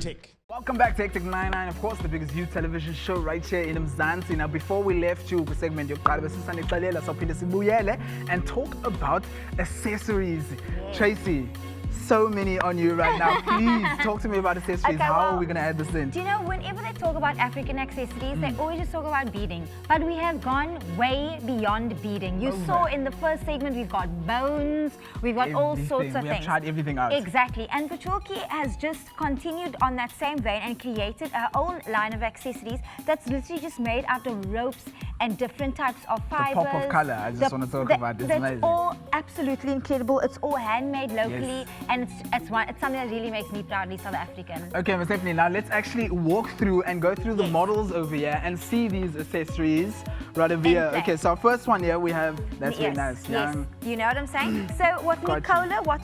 Hectic. Welcome back to Hectic 99, of course, the biggest youth television show right here in Mzansi. Now, before we left you, segment and talk about accessories. Tracy, so many on you right now. Please talk to me about accessories. Okay, How are we going to add this in? Do you know, whenever they talk about African accessories, they always just talk about beading. But we have gone way beyond beading. You saw in the first segment, we've got bones, we've got all sorts of we things. have tried everything out. Exactly. And Pachulki has just continued on that same vein and created her own line of accessories that's literally just made out of ropes and different types of fibers. The pop of color, I just want to talk about this. That's amazing. all absolutely incredible. It's all handmade locally, and it's something that really makes me proudly South African. Okay, Ms. Stephanie, now let's actually walk through and go through the models over here and see these accessories right over here. Okay, so our first one here we have, that's very nice. Yes, you know what I'm saying? So what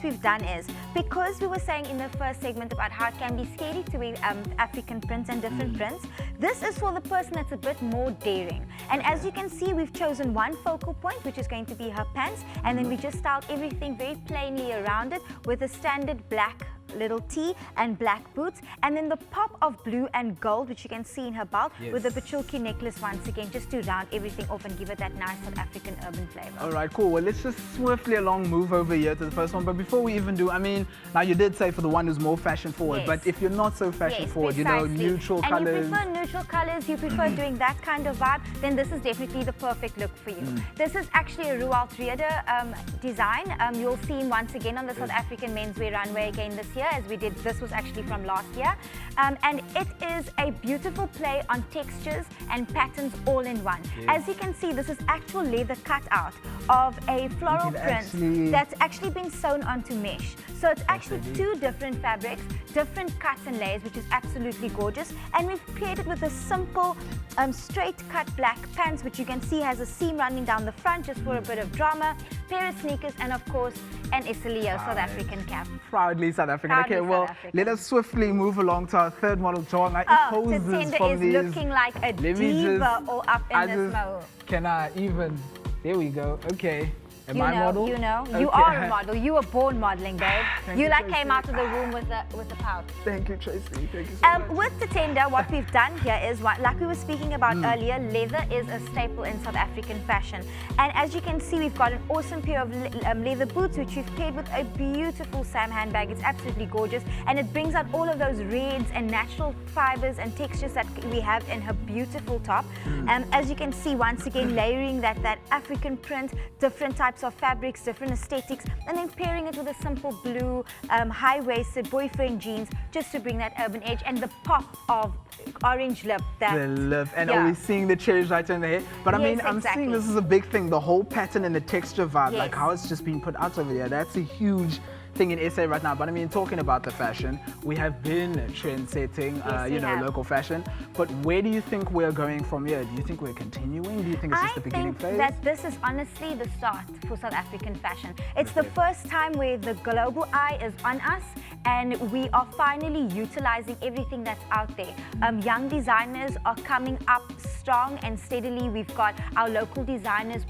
we've done is, because we were saying in the first segment about how it can be scary to wear African prints and different prints, this is for the person that's a bit more daring. And as you can see, we've chosen one focal point, which is going to be her pants, and then we just styled everything very plainly around it with a standard black little tee and black boots, and then the pop of blue and gold, which you can see in her belt, with the Pachulki necklace once again, just to round everything off and give it that nice South African urban flavor. All right, cool. Well, let's just swiftly move over here to the first one. But before we even do, I mean, now you did say for the one who's more fashion forward, but if you're not so fashion forward, you know, neutral colors. And you prefer neutral colors, you prefer doing that kind of vibe, then this is definitely the perfect look for you. This is actually a Roald Rieder design. You'll see him once again on the South African menswear runway again this year, as we did. This was actually from last year, and it is a beautiful play on textures and patterns all in one. As you can see, this is actual leather cutout of a floral print that's actually been sewn onto mesh. So it's actually two different fabrics, different cuts and layers, which is absolutely gorgeous. And we've paired it with a simple straight cut black pants, which you can see has a seam running down the front just for a bit of drama, pair of sneakers, and of course an Isilio South African cap. Proudly South African. Okay, well, let us swiftly move along to our third model, Jonga. Tatenda is looking like a diva all up in this mode. Can I even? There we go. Okay. Am I model? You know, you are a model. You were born modeling, babe. You came out of the womb with the pouch. Thank you, Tracy. Thank you so much. With Tatenda, what we've done here is, like we were speaking about earlier, leather is a staple in South African fashion. And as you can see, we've got an awesome pair of leather boots, which we've paired with a beautiful Sam handbag. It's absolutely gorgeous. And it brings out all of those reds and natural fibers and textures that we have in her beautiful top. As you can see, once again, layering that African print, different types of fabrics, different aesthetics, and then pairing it with a simple blue high-waisted boyfriend jeans, just to bring that urban edge and the pop of orange lip. The lip, and are we seeing the cherries right in the hair? But I mean, I'm seeing this is a big thing, the whole pattern and the texture vibe, like how it's just being put out over here. That's a huge thing in SA right now. But I mean, talking about the fashion, we have been trend-setting, local fashion. But where do you think we're going from here? Do you think we're continuing? Do you think it's just the beginning phase? I think that this is honestly the start for South African fashion. It's the first time where the global eye is on us, and we are finally utilizing everything that's out there. Young designers are coming up strong and steadily. We've got our local designers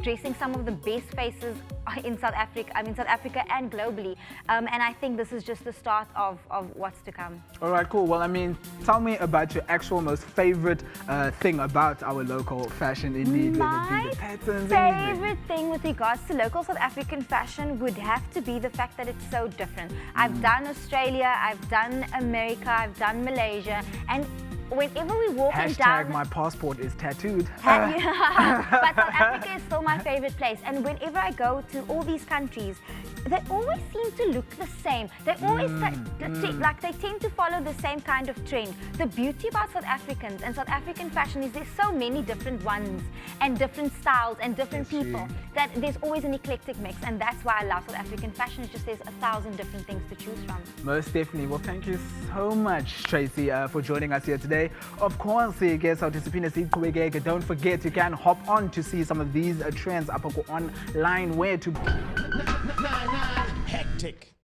dressing some of the best faces in South Africa, South Africa and globally. And I think this is just the start of what's to come. All right, cool. Well, I mean, tell me about your actual most favorite thing about our local fashion indeed. My favorite thing with regards to local South African fashion would have to be the fact that it's so different. I've done Australia, I've done America, I've done Malaysia, and whenever we walk down, my passport is tattooed. But South Africa is still my favorite place, and whenever I go to all these countries, they always seem to look the same. They always they tend to follow the same kind of trend. The beauty about South Africans and South African fashion is there's so many different ones and different styles and different people that there's always an eclectic mix, and that's why I love South African fashion. It's just there's 1,000 different things to choose from. Most definitely. Well, thank you so much, Tracy, for joining us here today. Of course, don't forget you can hop on to see some of these trends up online. Where to? Hectic.